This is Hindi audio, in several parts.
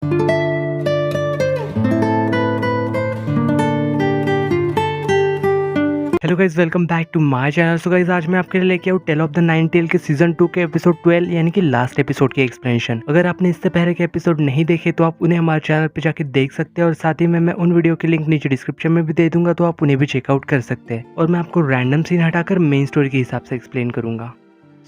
Hello guys, welcome back to my channel. So guys, आज मैं आपके लिए लेके आऊँ tale of the nine tail के सीजन 2 के एपिसोड 12 यानी कि लास्ट एपिसोड के एक्सप्लेनेशन। अगर आपने इससे पहले के एपिसोड नहीं देखे तो आप उन्हें हमारे चैनल पे जाके देख सकते हैं, और साथ ही में मैं उन वीडियो के लिंक नीचे डिस्क्रिप्शन में भी दे दूंगा, तो आप उन्हें भी चेकआउट कर सकते हैं। और मैं आपको रैंडम सीन हटाकर मेन स्टोरी के हिसाब से एक्सप्लेन करूंगा।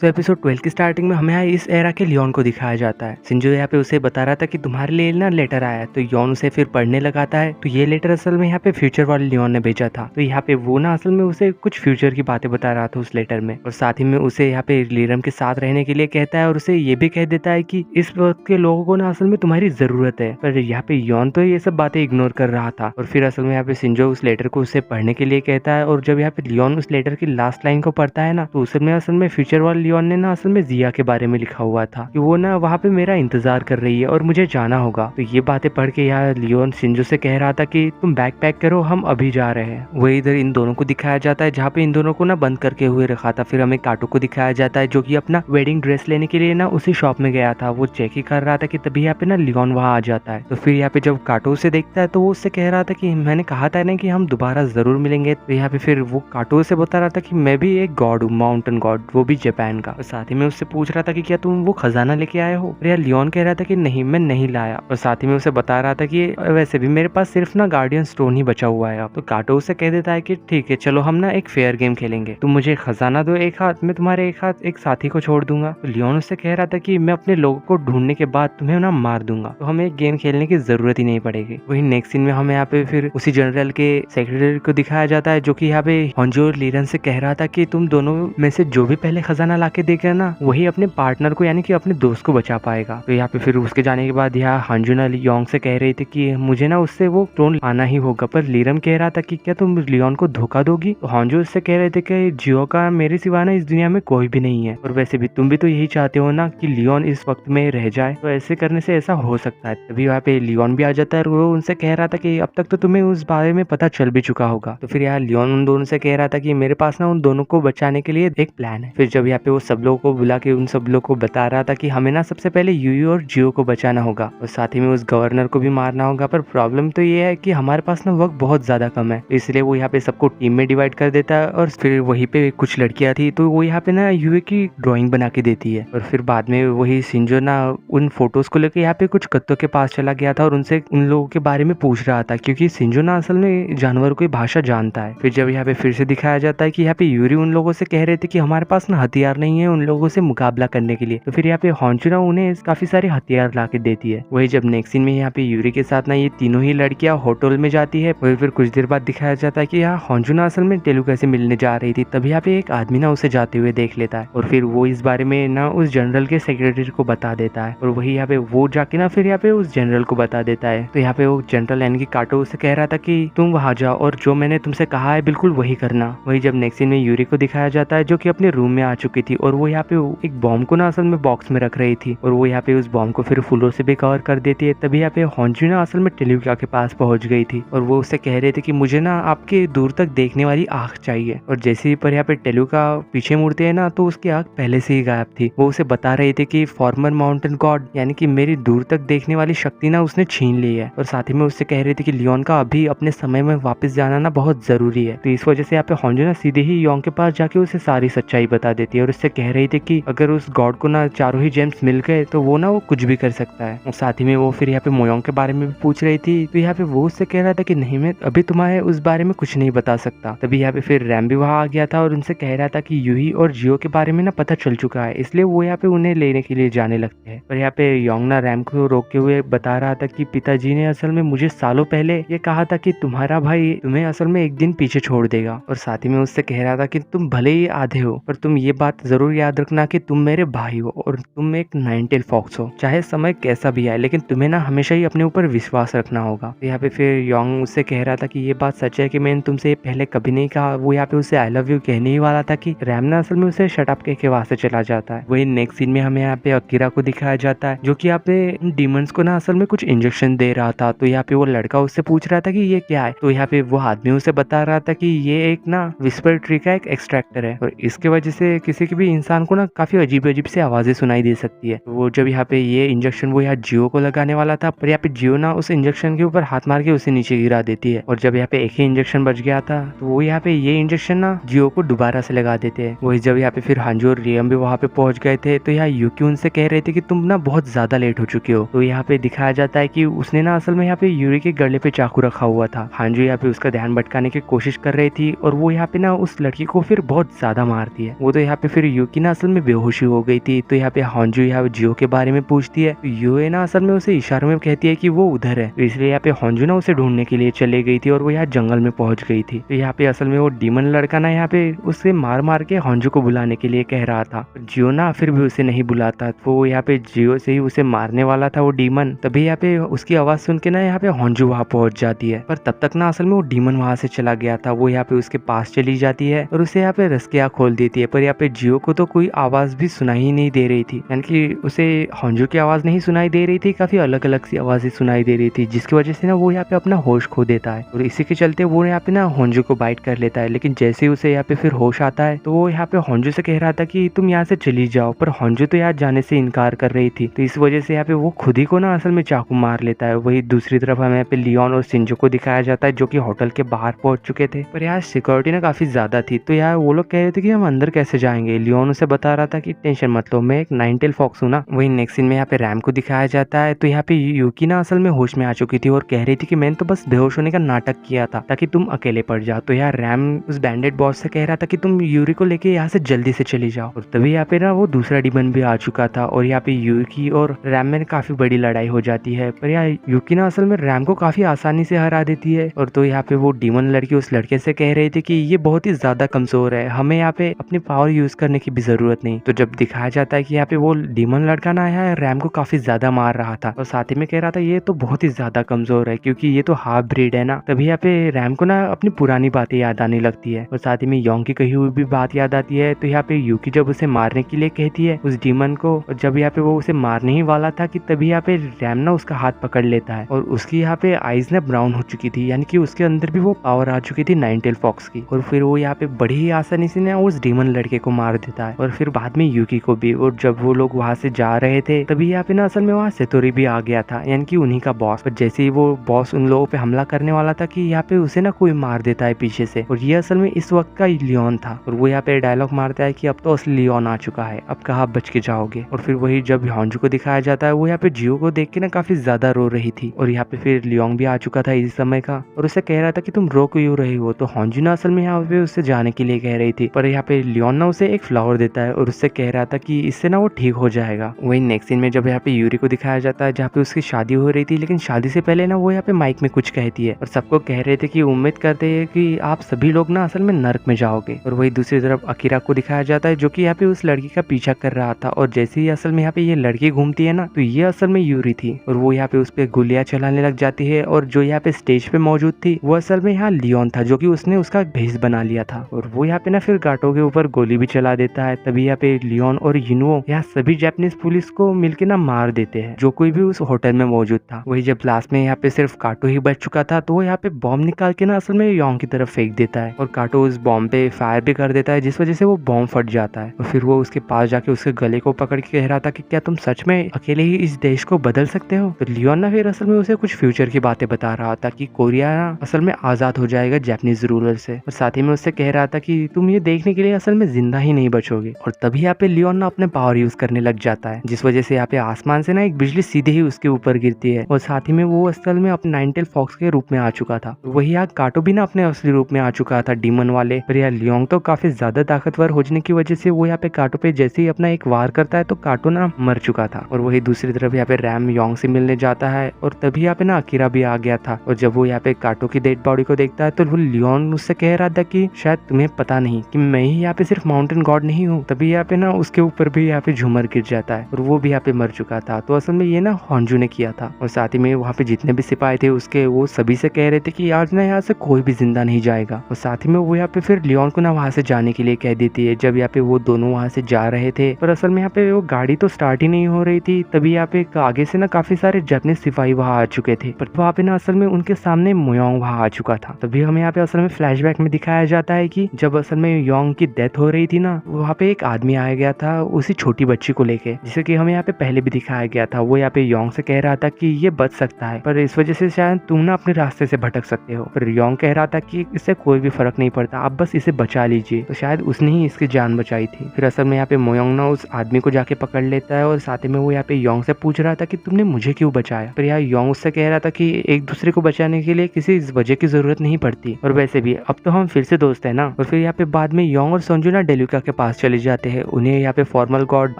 तो एपिसोड 12 की स्टार्टिंग में हमें इस एरा के लियोन को दिखाया जाता है। सिंजो यहाँ पे उसे बता रहा था कि तुम्हारे लिए ना लेटर आया है, तो योन उसे फिर पढ़ने लगाता है। तो ये लेटर असल में यहाँ पे फ्यूचर वाले लियोन ने भेजा था। तो यहाँ पे वो ना असल में उसे कुछ फ्यूचर की बातें बता रहा था उस लेटर में, और साथ ही में उसे यहाँ पे लीरम के साथ रहने के लिए कहता है, और उसे ये भी कह देता है कि इस वक्त के लोगों को ना असल में तुम्हारी जरूरत है। पर यहाँ पे योन तो ये सब बातें इग्नोर कर रहा था। और फिर असल में यहाँ पे सिंजो उस लेटर को उसे पढ़ने के लिए कहता है, और जब यहाँ पे लियोन उस लेटर की लास्ट लाइन को पढ़ता है ना, तो उसमें असल में फ्यूचर वाले लियोन ने ना असल में जिया के बारे में लिखा हुआ था कि वो ना वहाँ पे मेरा इंतजार कर रही है और मुझे जाना होगा। तो ये बातें पढ़ के यहाँ लियोन सिंजो से कह रहा था कि तुम बैग पैक करो, हम अभी जा रहे हैं। वही इधर इन दोनों को दिखाया जाता है, जहाँ पे इन दोनों को ना बंद करके हुए रखा था। फिर हमें काटो को दिखाया जाता है, जो कि अपना वेडिंग ड्रेस लेने के लिए ना उसी शॉप में गया था। वो चेक ही कर रहा था कि तभी यहाँ पे ना लियोन वहाँ आ जाता है। तो फिर यहाँ पे जब काटो उसे देखता है, तो वो उससे कह रहा था कि मैंने कहा था ना कि हम दोबारा जरूर मिलेंगे। तो यहाँ पे फिर वो काटो से बता रहा था कि मैं भी एक गॉड हूँ, माउंटेन गॉड, वो भी जापान का। और साथ ही में उससे पूछ रहा था कि क्या तुम वो खजाना लेके आए हो। और यार लियोन कह रहा था कि नहीं, मैं नहीं लाया। और साथ ही में उसे बता रहा था कि वैसे भी मेरे पास सिर्फ ना गार्डियन स्टोन ही बचा हुआ है। तो काटो उसे कह देता है कि ठीक है, चलो हम ना एक फेयर गेम खेलेंगे, तुम मुझे खजाना दो एक हाथ, मैं तुम्हारे एक हाथ एक साथी को छोड़ दूंगा। तो लियोन उससे कह रहा था कि मैं अपने लोगों को ढूंढने के बाद तुम्हें ना मार दूंगा, तो हमें एक गेम खेलने की जरूरत ही नहीं पड़ेगी। वही नेक्स्ट सीन में हमें यहाँ पे फिर उसी जनरल के सेक्रेटरी को दिखाया जाता है, जो कि यहाँ पे हॉन्जो और लीरन से कह रहा था कि तुम दोनों में से जो भी पहले खजाना लाके देगा ना, वही अपने पार्टनर को यानी कि अपने दोस्त को बचा पाएगा। तो यहाँ पे फिर उसके जाने के बाद यहाँ हांजुना लियोंग से कह रही थी कि मुझे ना उससे वो स्टोन आना ही होगा। पर लीरम कह रहा था कि क्या तुम लियोन को धोखा दोगी। तो हांजो उससे कह रहे थे कि जियो का मेरे सिवा ना इस दुनिया में कोई भी नहीं है, और वैसे भी तुम भी तो यही चाहते हो ना कि लियोन इस वक्त में रह जाए, तो ऐसे करने से ऐसा हो सकता है। तभी वहाँ पे लियोन भी आ जाता है, और वो उनसे कह रहा था कि अब तक तो तुम्हें उस बारे में पता चल भी चुका होगा। तो फिर यहाँ लियोन उन दोनों से कह रहा था कि मेरे पास ना उन दोनों को बचाने के लिए एक प्लान है। फिर जब यहाँ पे वो सब लोगों को बुला के उन सब लोगों को बता रहा था कि हमें ना सबसे पहले यूयू और जियो को बचाना होगा, और साथ ही में उस गवर्नर को भी मारना होगा। पर प्रॉब्लम तो ये है कि हमारे पास ना वक्त बहुत ज्यादा कम है, इसलिए वो यहाँ पे सबको टीम में डिवाइड कर देता है। और फिर वहीं पे कुछ लड़कियां थी, तो वो यहाँ पे ना यूयू की ड्राइंग बना के देती है। और फिर बाद में वही सिंजो ना उन फोटोज को लेकर यहाँ पे कुछ कत्तों के पास चला गया था, और उनसे उन लोगों के बारे में पूछ रहा था, क्योंकि सिंजो ना असल में जानवरों की भाषा जानता है। फिर जब यहाँ पे फिर से दिखाया जाता है कि यहाँ पे यूरी उन लोगों से कह रहे थे कि हमारे पास ना हथियार नहीं है उन लोगों से मुकाबला करने के लिए। तो फिर यहाँ पे हॉन्चुना उन्हें काफी सारे हथियार ला के देती है। वही जब नेक्स्ट सीन में यहाँ पे यूरी के साथ ना ये तीनों ही लड़कियां होटल में जाती है, वही फिर कुछ देर बाद दिखाया जाता है कि यहाँ हॉन्चुना असल में टेलुका से मिलने जा रही थी। तभी यहाँ पे एक आदमी ना उसे जाते हुए देख लेता है, और फिर वो इस बारे में ना उस जनरल के सेक्रेटरी को बता देता है। और वही यहाँ पे वो जाके ना फिर यहाँ पे उस जनरल को बता देता है। तो यहाँ पे वो जनरल यानी कि काटो उसे कह रहा था कि तुम वहां जाओ और जो मैंने तुमसे कहा है बिल्कुल वही करना। वही जब नेक्स्ट सीन में यूरी को दिखाया जाता है, जो कि अपने रूम में आ चुकी थी, और वो यहाँ पे एक बॉम्ब को ना असल में बॉक्स में रख रही थी, और वो यहाँ पे उस बॉम्ब को फिर फूलों से भी कवर कर देती है। तभी यहाँ पे हॉन्जुना असल में टेलुका के पास पहुंच गई थी, और वो उससे कह रहे थे कि मुझे ना आपके दूर तक देखने वाली आंख चाहिए। और जैसे ही पर यहाँ पे टेलुका पीछे मुड़ते हैं ना, तो उसकी आंख पहले से ही गायब थी। वो उसे बता रहे थे कि फॉर्मर माउंटेन गॉड यानी कि मेरी दूर तक देखने वाली शक्ति ना उसने छीन ली है। और साथ ही में उससे कह रहे थे कि लियोन का अभी अपने समय में वापस जाना ना बहुत जरूरी है। तो इस वजह से यहाँ पे हॉन्जुना सीधे ही योंग के पास जाके उसे सारी सच्चाई बता देती है, और उससे कह रही थी कि अगर उस गॉड को ना चारों ही जेम्स मिल गए तो वो ना वो कुछ भी कर सकता है। और साथ ही में वो फिर यहाँ पे मोयोंग के बारे में भी पूछ रही थी। तो यहाँ पे वो उससे कह रहा था कि नहीं, मैं अभी तुम्हारे उस बारे में कुछ नहीं बता सकता। तभी यहाँ पे फिर रैम भी वहाँ आ गया था, और उनसे कह रहा था कि यूही और जियो के बारे में ना पता चल चुका है, इसलिए वो यहाँ पे उन्हें लेने के लिए जाने लगते हैं। और यहाँ पे योंग ना रैम को रोकते हुए बता रहा था कि पिताजी ने असल में मुझे सालों पहले ये कहा था कि तुम्हारा भाई तुम्हें असल में एक दिन पीछे छोड़ देगा। और साथ ही में उससे कह रहा था कि तुम भले ही आधे हो, पर तुम ये बात जरूर याद रखना कि तुम मेरे भाई हो, और तुम एक नाइन टेल फॉक्स हो। चाहे समय कैसा भी आए, लेकिन तुम्हें ना हमेशा ही अपने ऊपर विश्वास रखना होगा। तो यहाँ पे फिर योंग उससे कह रहा था कि ये बात सच है कि मैंने तुमसे पहले कभी नहीं कहा। वो यहाँ पे उसे आई लव यू कहने ही वाला था कि रैम ना असल में उसे शट अप के वहां से चला जाता है। वही नेक्स्ट सीन में हमें यहाँ पे अकीरा को दिखाया जाता है, जो कि यहाँ पे डीमंस को ना असल में कुछ इंजेक्शन दे रहा था। तो यहाँ पे वो लड़का उससे पूछ रहा था कि ये क्या है। तो यहाँ पे वो आदमी उसे बता रहा था कि ये एक ना विस्पर ट्री का एक एक्सट्रैक्टर है, और इसके वजह से किसी की भी भी इंसान को ना काफी अजीब अजीब से आवाजें सुनाई दे सकती है। वो जब यहाँ पे ये इंजेक्शन वो यहाँ जियो को लगाने वाला था, पर यहाँ पे जियो ना उस इंजेक्शन के ऊपर हाथ मार के उसे नीचे गिरा देती है। और जब यहाँ पे एक ही इंजेक्शन बच गया था तो वो यहाँ पे ये इंजेक्शन ना जियो को दोबारा से लगा देते हैं। वही जब यहाँ पे फिर हांजू और रियम भी वहाँ पे पहुंच गए थे तो यहाँ यूकी उनसे कह रहे थे कि तुम ना बहुत ज्यादा लेट हो चुके हो। तो यहाँ पे दिखाया जाता है कि उसने ना असल में यहाँ पे यूरी के गले पे चाकू रखा हुआ था। हांजू यहाँ पे उसका ध्यान भटकाने की कोशिश कर रही थी और वो यहाँ पे ना उस लड़की को फिर बहुत ज्यादा मारती है। वो तो यहाँ पे फिर यूकी ना असल में बेहोशी हो गई थी। तो यहाँ पे हांजू यहाँ जियो के बारे में पूछती है तो यूए ना असल में उसे इशारों में कहती है कि वो उधर है। तो इसलिए यहाँ पे हांजू ना उसे ढूंढने के लिए चले गई थी और वो यहाँ जंगल में पहुंच गई थी। तो यहाँ पे असल में वो डीमन लड़का ना यहाँ पे उसे मार मार के हांजू को बुलाने के लिए कह रहा था। जियो ना फिर भी उसे नहीं बुलाता। तो वो यहाँ पे जियो से ही उसे मारने वाला था वो डीमन। तभी यहाँ पे उसकी आवाज सुन के ना यहाँ पे हांजू वहाँ पहुंच जाती है। पर तब तक ना असल में वो डीमन वहां से चला गया था। वो यहाँ पे उसके पास चली जाती है और उसे यहाँ पे रस्कियाँ खोल देती है। पर यहाँ पे जियो को तो कोई आवाज भी सुनाई ही नहीं दे रही थी, यानी कि उसे हांजू की आवाज नहीं सुनाई दे रही थी, काफी अलग अलग सी आवाजें सुनाई दे रही थी, जिसकी वजह से ना वो यहाँ पे अपना होश खो देता है। और इसी के चलते वो यहाँ पे ना हांजू को बाइट कर लेता है। लेकिन जैसे ही उसे यहाँ पे फिर होश आता है तो वो यहाँ पे हांजू से कह रहा था कि तुम यहाँ से चली जाओ, पर हांजू तो यहाँ जाने से इनकार कर रही थी। तो इस वजह से यहाँ पे वो खुद ही को ना असल में चाकू मार लेता है। वही दूसरी तरफ हमें यहाँ पे लियोन और शिंजो को दिखाया जाता है जो कि होटल के बाहर पहुंच चुके थे। पर यहाँ सिक्योरिटी ना काफी ज्यादा थी, तो यार वो लोग कह रहे थे कि हम अंदर कैसे जाएंगे। लियोन उसे बता रहा था कि टेंशन मत लो, मैं एक नाइन टेल फॉक्स हूँ ना। वही नेक्स्ट सीन में यहाँ पे रैम को दिखाया जाता है। तो यहाँ पे यूकी ना असल में होश में आ चुकी थी और कह रही थी कि मैंने तो बस बेहोश होने का नाटक किया था ताकि तुम अकेले पड़ जाओ। तो यार रैम उस बैंडेड बॉस से कह रहा था कि तुम यूरी को लेके यहाँ से जल्दी से चली जाओ। और तभी यहाँ पे ना वो दूसरा डीमन भी आ चुका था और यहाँ पे यूकी और रैम में काफी बड़ी लड़ाई हो जाती है। पर यहाँ यूकी ना असल में रैम को काफी आसानी से हरा देती है। और तो यहाँ पे वो डीमन लड़की उस लड़के से कह रही थी कि ये बहुत ही ज्यादा कमजोर है, हमें यहाँ पे अपनी पावर यूज करने की भी जरूरत नहीं। तो जब दिखाया जाता है कि यहाँ पे वो डीमन लड़का ना है रैम को काफी ज्यादा मार रहा था और साथ ही में कह रहा था ये तो बहुत ही ज्यादा कमजोर है क्योंकि ये तो हाफ ब्रीड है ना। तभी यहाँ पे रैम को ना अपनी पुरानी बातें याद आने लगती है और साथ ही में योंग की कही हुई भी बात याद आती है। तो यहाँ पे यूकी जब उसे मारने के लिए कहती है उस डीमन को, और जब यहाँ पे वो उसे मारने ही वाला था कि तभी यहाँ पे रैम ना उसका हाथ पकड़ लेता है और उसकी यहाँ पे आईज ना ब्राउन हो चुकी थी, यानी कि उसके अंदर भी वो पावर आ चुकी थी नाइन टेल फॉक्स की। और फिर वो यहाँ पे बड़ी ही आसानी से ना उस डीमन लड़के को मार देता है और फिर बाद में यूकी को भी। और जब वो लोग वहां से जा रहे थे तभी यहाँ पे ना असल में वहाँ सेतोरी भी आ गया था, यानी कि उन्हीं का बॉस। पर जैसे ही वो बॉस उन लोगों पे हमला करने वाला था कि यहाँ पे उसे ना कोई मार देता है पीछे से, और ये असल में इस वक्त का लियोन था। और वो यहाँ पे डायलॉग मारता है कि अब तो असली लियोन आ चुका है, अब कहाँ बच के जाओगे। और फिर वही जब हांजू को दिखाया जाता है वो यहाँ पे जियो को देख के ना काफी ज्यादा रो रही थी। और यहाँ पे फिर लियोंग भी आ चुका था इस समय का और उसे कह रहा था कि तुम रो क्यों रही हो। तो हांजू ना असल में यहाँ पे उससे जाने के लिए कह रही थी, पर यहाँ पे लियोन ना उसे एक फ्लावर देता है और उससे कह रहा था कि इससे ना वो ठीक हो जाएगा। वही नेक्स्ट सीन में जब यहाँ पे यूरी को दिखाया जाता है जहाँ पे उसकी शादी हो रही थी, लेकिन शादी से पहले ना वो यहाँ पे माइक में कुछ कहती है और सबको कह रहे थे कि उम्मीद करते हैं कि आप सभी लोग ना असल में नर्क में जाओगे। और वही दूसरी तरफ अकीरा को दिखाया जाता है जो कि यहाँ पे उस लड़की का पीछा कर रहा था, और जैसे ही असल में यहाँ पे ये लड़की घूमती है ना तो ये असल में यूरी थी और वो यहाँ पे उस पे गोलियां चलाने लग जाती है। और जो यहाँ पे स्टेज पे मौजूद थी वो असल में यहाँ लियोन था जो कि उसने उसका भेष बना लिया था, और वो यहाँ पे ना फिर गाटो के ऊपर गोली भी चला देता है। तभी यहाँ पे लियोन और यिनुओ यहाँ सभी जापानीज पुलिस को मिलके ना मार देते हैं जो कोई भी उस होटल में मौजूद था। वही जब लास्ट में यहाँ पे सिर्फ काटो ही बच चुका था तो वो यहाँ पे बॉम्ब निकाल के ना असल में योंग की तरफ फेंक देता है और काटो उस बॉम्ब पे फायर भी कर देता है जिस वजह से वो बॉम्ब फट जाता है। और फिर वो उसके पास जाके उसके गले को पकड़ के कह रहा था कि क्या तुम सच में अकेले ही इस देश को बदल सकते हो। तो लियोन ना फिर असल में उसे कुछ फ्यूचर की बातें बता रहा था कि कोरिया ना असल में आजाद हो जाएगा जापानीज रूलर से, और साथ ही में उससे कह रहा था कि तुम ये देखने के लिए असल में जिंदा ही नहीं बचोगे। और तभी यहाँ पे लियोन ना अपने पावर यूज करने लग जाता है जिस वजह से यहाँ पे आसमान से ना एक बिजली सीधे ही उसके ऊपर गिरती है, और साथ ही में वो असल में अपने नाइन टेल फॉक्स के रूप में आ चुका था। वही यहाँ काटो भी ना अपने असली रूप में आ चुका था डीमन वाले। पर यहाँ लियोंग तो काफी ज्यादा ताकतवर होने की वजह से वो यहाँ पे काटो पे जैसे ही अपना एक वार करता है तो काटो ना मर चुका था। और वही दूसरी तरफ यहाँ पे रैम योंग से मिलने जाता है और तभी यहाँ पे ना अकीरा भी आ गया था, और जब वो यहाँ पे काटो की डेड बॉडी को देखता है तो वो लियोन उससे कह रहा था कि शायद तुम्हें पता नहीं कि मैं ही यहाँ पे सिर्फ माउंटेन गॉड नहीं हूँ। तभी यहाँ पे ना उसके ऊपर भी यहाँ पे झूमर गिर जाता है और वो भी यहाँ पे मर चुका था। तो असल में ये ना हांजू ने किया था, और साथ ही में वहाँ पे जितने भी सिपाही थे उसके वो सभी से कह रहे थे कि आज ना यहाँ से कोई भी जिंदा नहीं जाएगा। और साथ ही में वो यहाँ पे फिर लियोन को ना वहाँ से जाने के लिए कह देती है। जब यहाँ पे वो दोनों वहाँ से जा रहे थे पर असल में यहाँ पे वो गाड़ी तो स्टार्ट ही नहीं हो रही थी, तभी यहाँ पे आगे से ना काफी सारे जापानीज सिपाही वहाँ आ चुके थे, पर वहाँ पे ना असल में उनके सामने मोयोंग वहाँ आ चुका था। तभी हमें यहाँ पे असल में फ्लैशबैक में दिखाया जाता है कि जब असल में योंग की डेथ हो रही थी ना वहाँ पे एक आदमी आया गया था उसी छोटी बच्ची को लेके, जिसे कि हमें यहाँ पे पहले भी दिखाया गया था। वो यहाँ पे योंग से कह रहा था कि ये बच सकता है, पर इस वजह से शायद तुम ना अपने रास्ते से भटक सकते हो। पर योंग कह रहा था कि इससे कोई भी फर्क नहीं पड़ता, आप बस इसे बचा लीजिए। तो शायद उसने ही इसकी जान बचाई थी। फिर असल में यहाँ पे मोयोंग ना उस आदमी को जाके पकड़ लेता है और साथ में वो यहाँ पे योंग से पूछ रहा था कि तुमने मुझे क्यों बचाया। पर यहाँ योंग उससे कह रहा था कि एक दूसरे को बचाने के लिए किसी वजह की जरूरत नहीं पड़ती, और वैसे भी अब तो हम फिर से दोस्त है ना। और फिर यहाँ पे बाद में योंग और संजू ना डेलुका के पास चले जाते हैं। उन्हें यहाँ पे फॉर्मल गॉड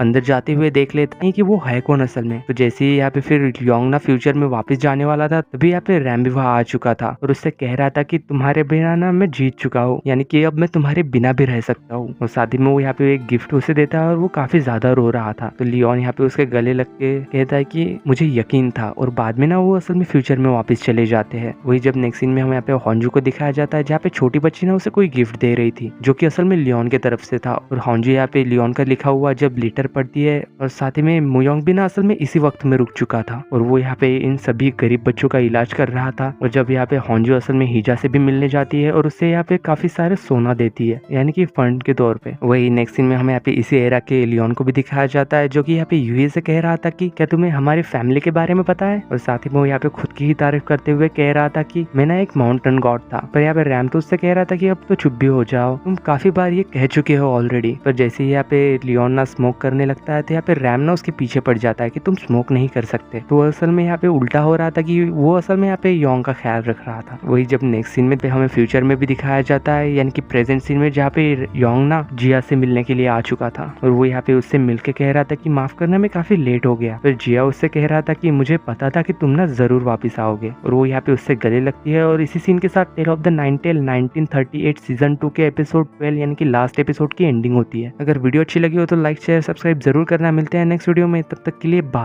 अंदर जाते हुए देख लेते हैं कि वो है कौन असल में। तो जैसे ही यहाँ पे फिर योंग ना फ्यूचर में वापस जाने वाला था, तभी यहाँ पे रैम भी वहाँ आ चुका था और उससे कह रहा था कि तुम्हारे बिना ना मैं जीत चुका हूँ, यानी कि अब मैं तुम्हारे बिना भी रह सकता हूँ। और साथ ही में वो यहाँ पे एक गिफ्ट उसे देता है और वो काफी ज्यादा रो रहा था। तो लियोन यहाँ पे उसके गले लग के कहता है कि मुझे यकीन था, और बाद में ना वो असल में फ्यूचर में वापस चले जाते हैं। वही जब नेक्स्ट सीन में हमें यहाँ पे हॉन्जू को दिखाया जाता है, जहाँ पे छोटी बच्ची ना उसे कोई गिफ्ट दे रही थी, जो कि असल में लियोन की तरफ से था। और हॉन्जू यहाँ पे लियोन का लिखा हुआ जब लेटर पढ़ती है, और साथ ही में मोयोंग भी ना असल में इसी वक्त में रुक चुका था, और वो यहाँ पे इन सभी गरीब बच्चों का इलाज कर रहा था। और जब यहाँ पे हॉन्जू असल में हिजा से भी मिलने जाती है और उससे यहाँ पे काफी सारे सोना देती है, यानी कि फंड के तौर पे। वही नेक्स्ट सीन में हमें यहाँ पे इसी एरा के लियोन को भी दिखाया जाता है, जो कि यहाँ पे यूही से कह रहा था कि क्या तुम्हें हमारी फैमिली के बारे में पता है। और साथ ही में वो यहाँ पे खुद की ही तारीफ करते हुए कह रहा था कि मैं ना एक माउंटेन गॉड था। पर यहाँ पे रैम तो उससे कह रहा था कि अब तो चुप भी हो जाओ, तुम काफी बार ये कह चुके हो ऑलरेडी। पर जैसे ही यहाँ पे लियोन ना स्मोक करने लगता है, तो यहाँ पे रैम ना उसके पीछे पड़ जाता है कि तुम स्मोक नहीं कर सकते। तो असल में यहाँ पे उल्टा हो रहा था कि वो असल में यहाँ पे योंग का ख्याल रख रहा था। वही जब नेक्स्ट सीन में हमें फ्यूचर में भी दिखाया जाता है, यानी कि प्रेजेंट सीन में, जहाँ पे योंग ना जिया से मिलने के लिए आ चुका था, और वो यहाँ पे उससे मिलके कह रहा था कि माफ करना, मैं काफी लेट हो गया। फिर जिया उससे कह रहा था कि मुझे पता था कि तुम ना जरूर वापस आओगे, और वो यहाँ पे उससे गले लगती है। और इसी सीन के साथ tale of the nine tail 1938 season 2 के एपिसोड 12 यानी कि लास्ट एपिसोड की एंडिंग होती है। अगर वीडियो अच्छी लगी हो तो लाइक शेयर सब्सक्राइब जरूर करना। मिलते हैं नेक्स्ट वीडियो में, तब तक के लिए बाय।